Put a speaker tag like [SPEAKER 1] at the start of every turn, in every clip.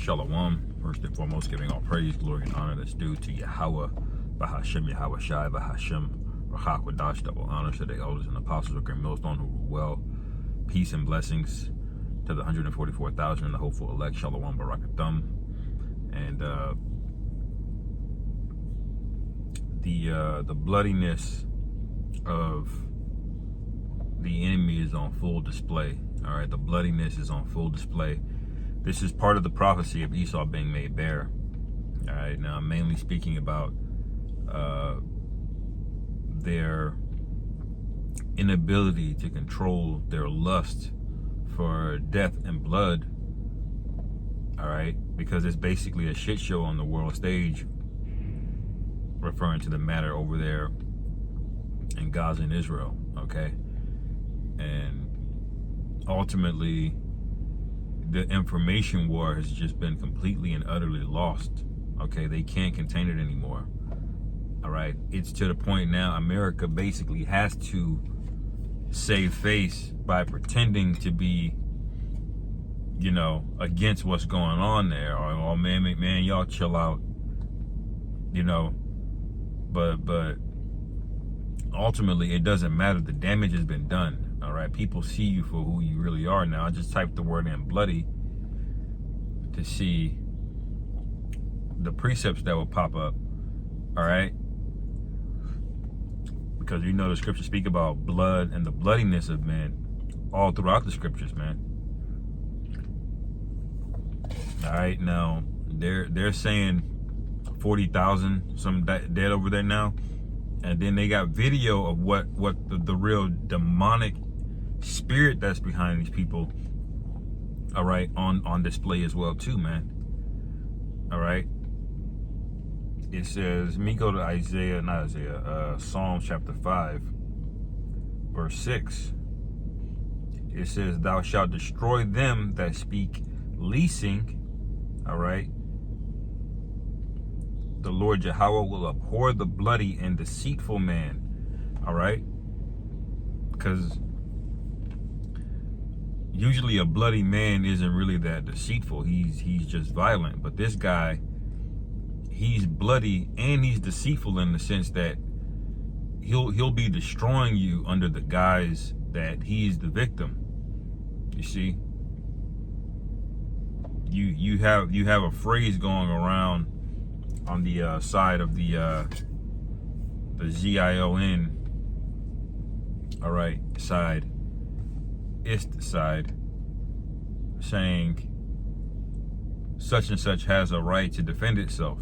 [SPEAKER 1] Shalom. First and foremost, giving all praise, glory, and honor that's due to Yahweh, Bahashem, Yahweh Shai, Bahashem, Rachak Wadash, double honors to the elders and apostles of Great Millstone who rule well. Peace and blessings to the 144,000 and the hopeful elect. Shalom Barakathum. And the bloodiness of the enemy is on full display. All right, the bloodiness is on full display. This is part of the prophecy of Esau being made bare. All right, now I'm mainly speaking about their inability to control their lust for death and blood. All right, because it's basically a shit show on the world stage, referring to the matter over there in Gaza and Israel. Okay, and ultimately the information war has just been completely and utterly lost. Okay, they can't contain it anymore. All right, it's to the point now America basically has to save face by pretending to be, you know, against what's going on there. Or, oh man, y'all chill out, you know. But ultimately it doesn't matter. The damage has been done. All right, people see you for who you really are now. I just typed the word in bloody to see the precepts that will pop up. All right, because you know the scriptures speak about blood and the bloodiness of men all throughout the scriptures, man. All right, now they're saying 40,000 some dead over there now, and then they got video of what the real demonic spirit that's behind these people, all right, on display as well too, man. All right, it says, let me go to Psalm chapter 5 verse 6. It says, thou shalt destroy them that speak leasing. All right, the Lord Yahweh will abhor the bloody and deceitful man. All right, because usually a bloody man isn't really that deceitful. He's just violent. But this guy, he's bloody and he's deceitful in the sense that he'll be destroying you under the guise that he's the victim. You see, you have a phrase going around on the side of the Zion, all right, side, ist side, saying such and such has a right to defend itself.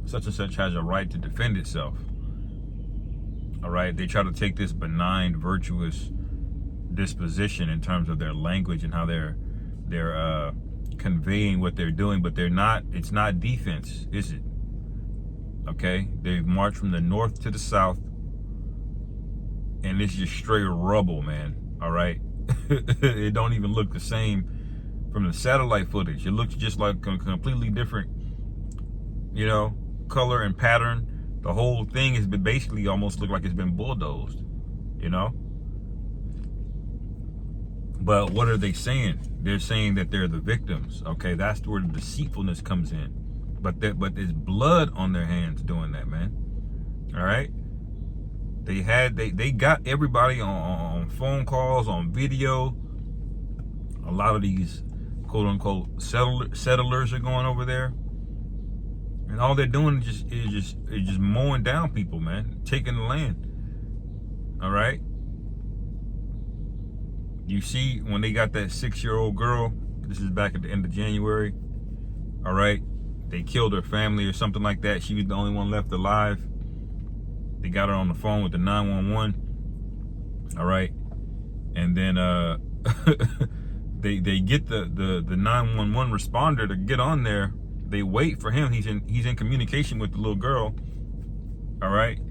[SPEAKER 1] Such and such has a right to defend itself. All right, they try to take this benign, virtuous disposition in terms of their language and how they're conveying what they're doing, but they're not. It's not defense, is it? Okay, they've marched from the north to the south, and it's just straight rubble, man. All right, it don't even look the same from the satellite footage. It looks just like a completely different, you know, color and pattern. The whole thing has been basically almost look like it's been bulldozed, you know. But what are they saying? They're saying that they're the victims. Okay, that's where the deceitfulness comes in. But there's blood on their hands doing that, man. All right. They got everybody on phone calls, on video. A lot of these quote unquote settlers are going over there, and all they're doing is just mowing down people, man, taking the land. All right. You see, when they got that 6-year-old girl, this is back at the end of January. All right. They killed her family or something like that. She was the only one left alive. They got her on the phone with the 911. All right, and then they get the 911 responder to get on there. They wait for him. He's in communication with the little girl. All right,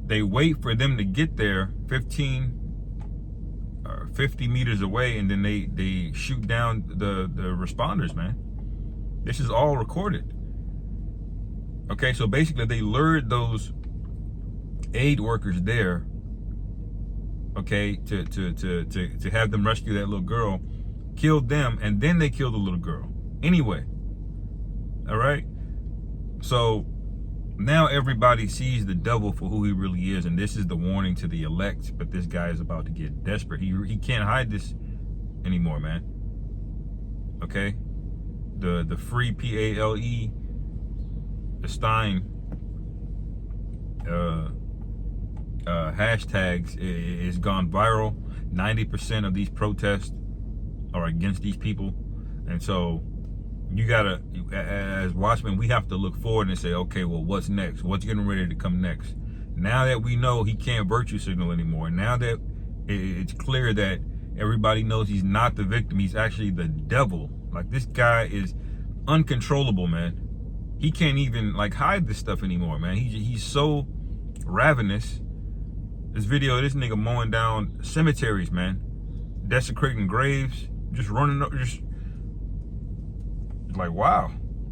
[SPEAKER 1] they wait for them to get there 15 or 50 meters away, and then they shoot down the responders, man. This is all recorded. Okay, so basically they lured those aid workers there, okay, to have them rescue that little girl, killed them, and then they killed the little girl. Anyway, All right. So now everybody sees the devil for who he really is, and this is the warning to the elect. But this guy is about to get desperate. He can't hide this anymore, man. Okay. The free PALE, the Stein hashtags is gone viral. 90% of these protests are against these people, and so you gotta, as watchmen, we have to look forward and say, okay, well, what's next? What's getting ready to come next? Now that we know he can't virtue signal anymore, now that it's clear that everybody knows he's not the victim, he's actually the devil. Like, this guy is uncontrollable, man. He can't even like hide this stuff anymore, man. He's so ravenous. This video of this nigga mowing down cemeteries, man, desecrating graves, just running up, just like, wow,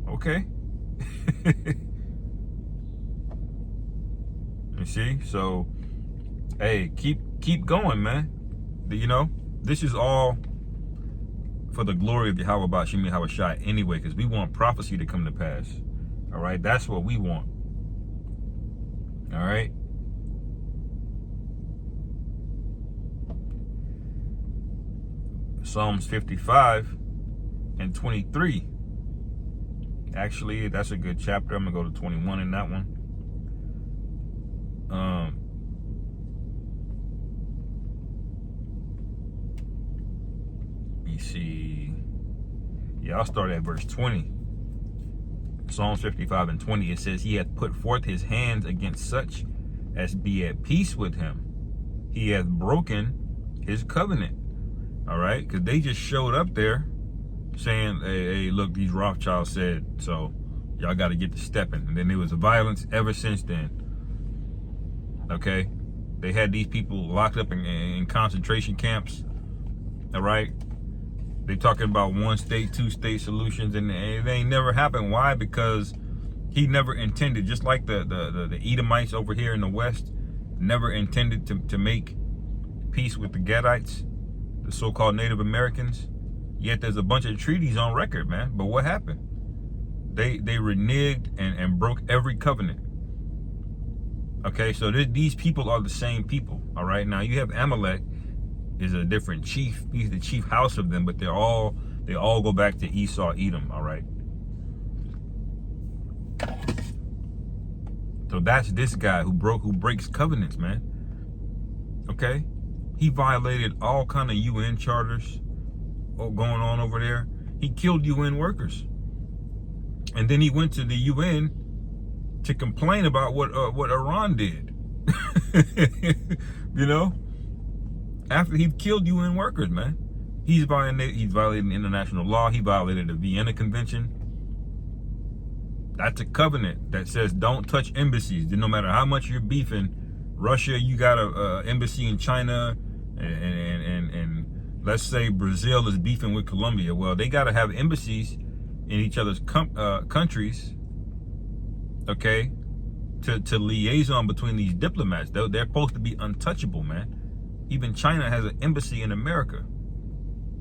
[SPEAKER 1] okay. You see, so hey, keep going, man. You know, this is all for the glory of Yahweh Ba'Shem Yahweh Shai anyway, because we want prophecy to come to pass. All right, that's what we want. All right. Psalms 55 and 23. Actually, that's a good chapter. I'm gonna go to 21 in that one. Let me see. Yeah, I'll start at verse 20. Psalms 55 and 20. It says, he hath put forth his hands against such as be at peace with him. He hath broken his covenant. All right, because they just showed up there saying, hey, look, these Rothschilds said, so y'all got to get to stepping. And then there was violence ever since then. Okay, they had these people locked up in concentration camps. All right, they talking about 1 state, 2 state solutions, and it ain't never happened. Why? Because he never intended, just like the Edomites over here in the West, never intended to make peace with the Gadites, the so-called Native Americans. Yet there's a bunch of treaties on record, man. But what happened? They reneged and broke every covenant. Okay, so these people are the same people. All right, now you have Amalek is a different chief. He's the chief house of them, but they all go back to Esau, Edom. All right. So that's this guy who breaks covenants, man. Okay. He violated all kind of UN charters going on over there. He killed UN workers. And then he went to the UN to complain about what Iran did. You know? After he killed UN workers, man. He's violating international law. He violated the Vienna Convention. That's a covenant that says don't touch embassies. No matter how much you're beefing, Russia, you got a embassy in China, and let's say Brazil is beefing with Colombia. Well, they got to have embassies in each other's countries, okay, to liaison between these diplomats. They're supposed to be untouchable, man. Even China has an embassy in America.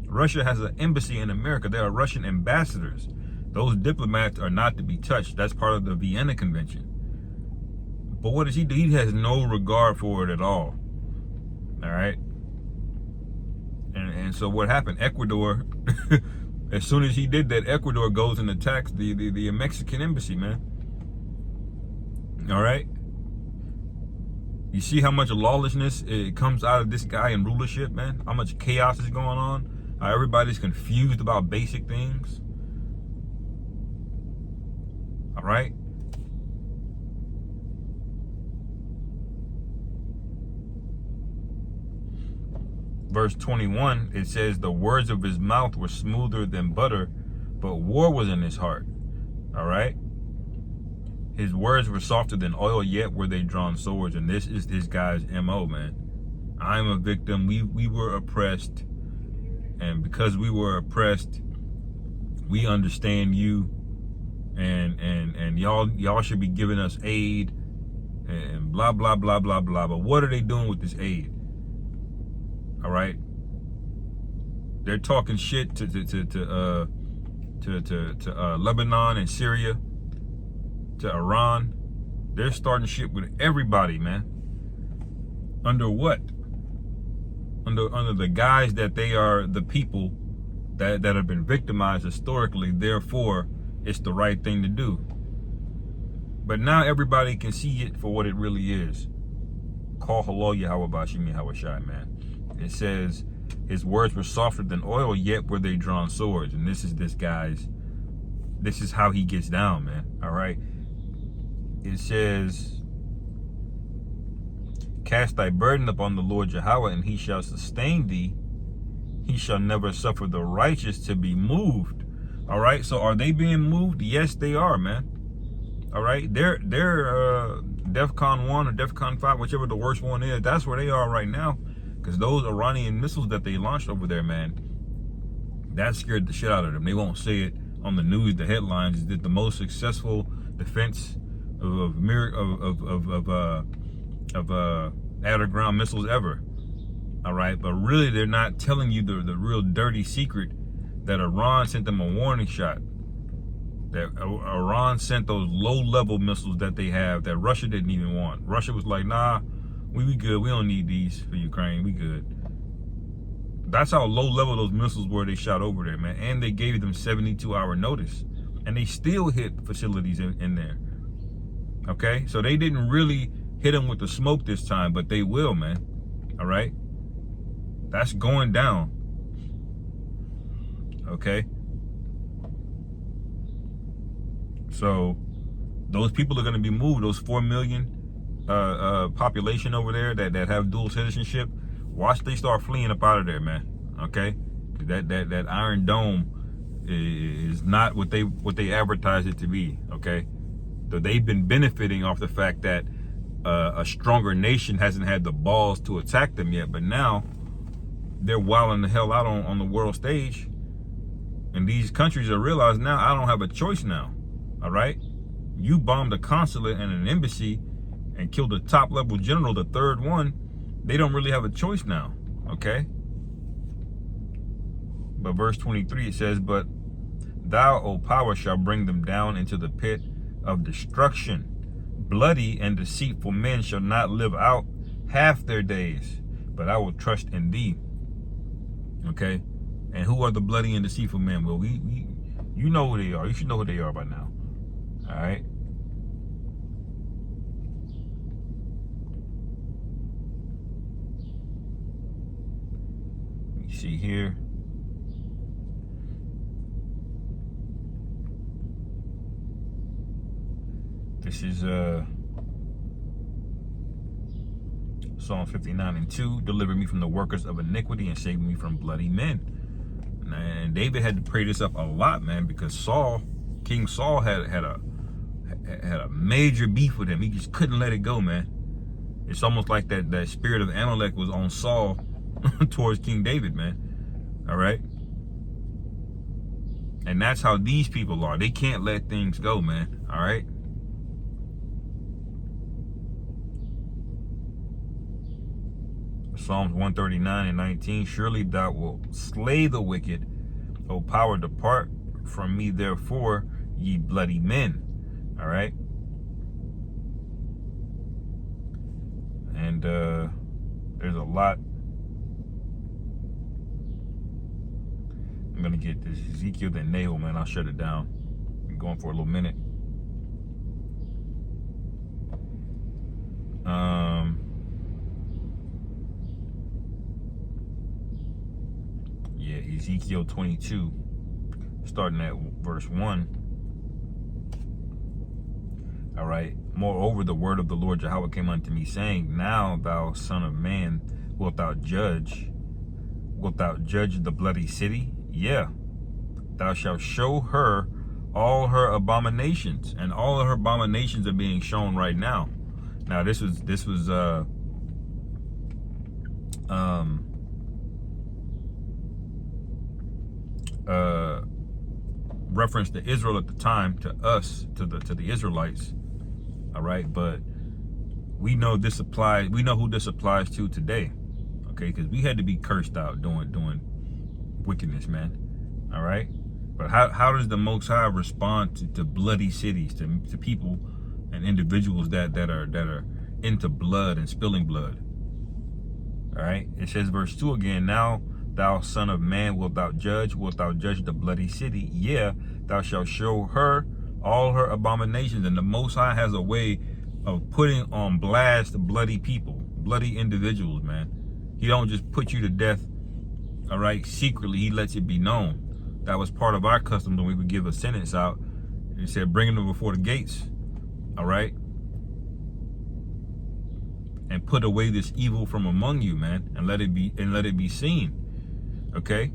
[SPEAKER 1] Russia has an embassy in America. There are Russian ambassadors. Those diplomats are not to be touched. That's part of the Vienna Convention. But what does he do? He has no regard for it at all. All right. And so what happened? Ecuador, as soon as he did that, Ecuador goes and attacks the Mexican embassy, man. All right. You see how much lawlessness it comes out of this guy in rulership, man? How much chaos is going on? How everybody's confused about basic things. All right. Verse 21, it says, the words of his mouth were smoother than butter, but war was in his heart. All right. His words were softer than oil, yet were they drawn swords. And this is this guy's MO, man. I'm a victim. We were oppressed. And because we were oppressed, we understand you. And y'all should be giving us aid. And blah, blah, blah, blah, blah. But what are they doing with this aid? All right. They're talking shit to to Lebanon and Syria, to Iran. They're starting shit with everybody, man. Under what? Under the guise that they are the people that have been victimized historically, therefore it's the right thing to do. But now everybody can see it for what it really is. Call hello Yahweh Bashim Yahweh Shai, man. It says his words were softer than oil, yet were they drawn swords. And this is how he gets down, man. All right. It says, cast thy burden upon the Lord Yahweh, and he shall sustain thee. He shall never suffer the righteous to be moved. All right. So are they being moved? Yes, they are, man. All right. They're DEFCON 1 or DEFCON 5, whichever the worst one is. That's where they are right now. Because those Iranian missiles that they launched over there, man, that scared the shit out of them. They won't say it on the news. The headlines is that the most successful defense of air-to-ground missiles ever. All right, but really they're not telling you the real dirty secret that Iran sent them a warning shot. That Iran sent those low-level missiles that they have that Russia didn't even want. Russia was like, nah, we good. We don't need these for Ukraine. We good. That's how low-level those missiles were they shot over there, man. And they gave them 72-hour notice. And they still hit facilities in there. Okay? So they didn't really hit them with the smoke this time, but they will, man. All right? That's going down. Okay? So those people are going to be moved. Those 4 million population over there that have dual citizenship, watch they start fleeing up out of there, man. Okay? That Iron Dome is not what they advertise it to be. Okay? So they've been benefiting off the fact that a stronger nation hasn't had the balls to attack them yet, but now they're wilding the hell out on the world stage, and these countries are realizing now I don't have a choice now. All right, you bombed a consulate and an embassy and killed a top level general, the third one. They don't really have a choice now. Okay, but verse 23 it says, but thou, O power, shall bring them down into the pit of destruction. Bloody and deceitful men shall not live out half their days, but I will trust in thee. Okay, and who are the bloody and deceitful men? Well, you know who they are. You should know who they are by now. All right. You see here. This is Psalm 59:2. Deliver me from the workers of iniquity and save me from bloody men. And David had to pray this up a lot, man, because King Saul had a major beef with him. He just couldn't let it go, man. It's almost like that spirit of Amalek was on Saul towards King David, man. All right. And that's how these people are. They can't let things go, man. All right. Psalms 139:19. Surely thou wilt slay the wicked. O power, depart from me, therefore, ye bloody men. All right. And there's a lot. I'm gonna get this Ezekiel then Nahum, man. I'll shut it down. I'm going for a little minute. Yeah, Ezekiel 22, starting at verse 1. All right. Moreover, the word of the Lord Yahweh came unto me, saying, now, thou son of man, wilt thou judge the bloody city? Yeah. Thou shalt show her all her abominations, and all of her abominations are being shown right now. Now, this was reference to Israel at the time, to us, to the Israelites. All right, but we know this applies. We know who this applies to today. Okay, because we had to be cursed out doing wickedness, man. All right, But how does the Most High respond to bloody cities, to people and individuals that are into blood and spilling blood? All right, it says verse 2 again, now thou son of man, wilt thou judge the bloody city? Yeah, thou shalt show her all her abominations. And the Most High has a way of putting on blast bloody people, bloody individuals, man. He don't just put you to death, all right, secretly. He lets it be known. That was part of our custom when we would give a sentence out. He said, bring them before the gates, all right? And put away this evil from among you, man, and let it be seen. Okay?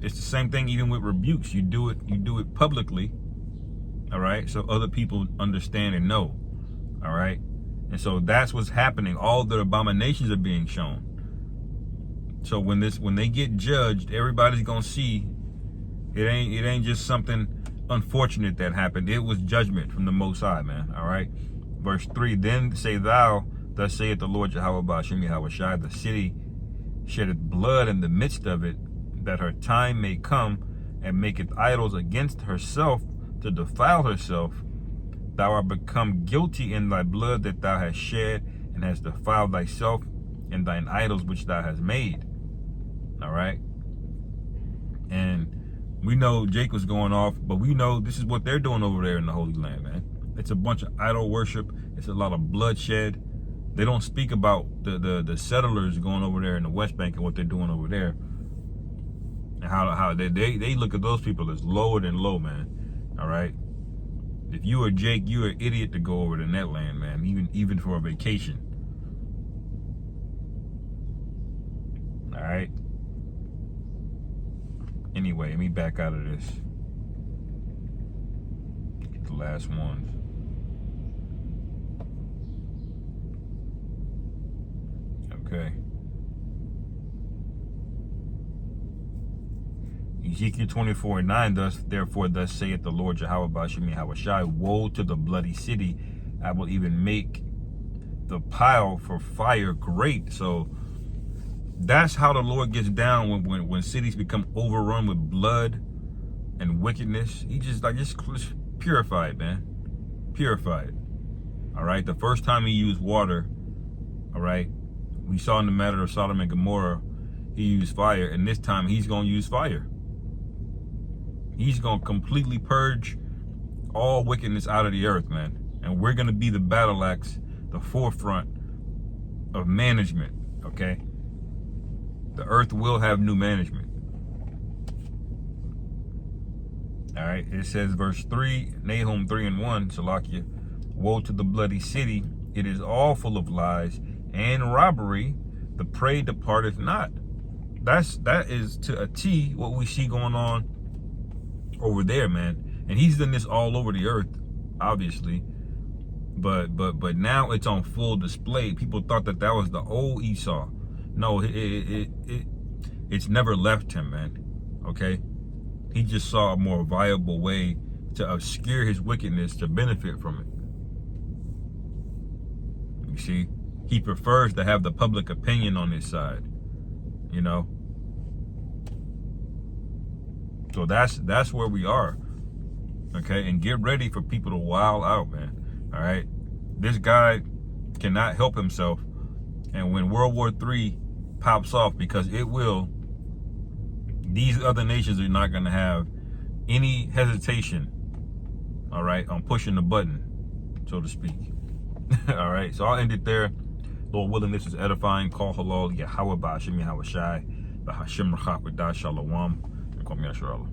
[SPEAKER 1] It's the same thing even with rebukes. You do it publicly, all right? So other people understand and know, all right? And so that's what's happening. All the abominations are being shown. So when they get judged, everybody's gonna see it ain't just something unfortunate that happened. It was judgment from the Most High, man. All right. Verse 3, then say thou, thus saith the Lord Jehovah Ba'ashem Yahushai, the city sheddeth blood in the midst of it, that her time may come, and maketh idols against herself to defile herself. Thou art become guilty in thy blood that thou hast shed, and hast defiled thyself in thine idols which thou hast made. All right. And we know Jacob's going off, but we know this is what they're doing over there in the Holy Land, man. It's a bunch of idol worship. It's a lot of bloodshed. They don't speak about the settlers going over there in the West Bank and what they're doing over there. And how they look at those people as lower than low, man. All right. If you are Jake, you're an idiot to go over to that land, man, even for a vacation. All right. Anyway, let me back out of this. Get the last ones. Okay. Ezekiel 24:9, therefore thus saith the Lord Jehovah Ba'ashem Yahushai, woe to the bloody city, I will even make the pile for fire great. So that's how the Lord gets down when cities become overrun with blood and wickedness. He just purify it, man. Purify it. All right. The first time he used water, all right, we saw in the matter of Sodom and Gomorrah, he used fire, and this time he's going to use fire. He's going to completely purge all wickedness out of the earth, man. And we're going to be the battle axe, the forefront of management, okay? The earth will have new management. All right, it says verse 3, Nahum 3:1, Salakia, woe to the bloody city, it is all full of lies and robbery, the prey departeth not. That is to a T what we see going on over there, man. And he's done this all over the earth, obviously. But now it's on full display. People thought that was the old Esau. No, it's never left him, man. Okay? He just saw a more viable way to obscure his wickedness to benefit from it. You see? He prefers to have the public opinion on his side. You know? So that's where we are. Okay? And get ready for people to wild out, man. All right? This guy cannot help himself. And when World War III pops off, because it will, these other nations are not going to have any hesitation, all right, on pushing the button, so to speak. All right, so I'll end it there. Lord willing, this is edifying. Call halal, Yahweh Ba'ashem Yahushai, the Hashem Rachak Shalom, and Kwam Yasharallah.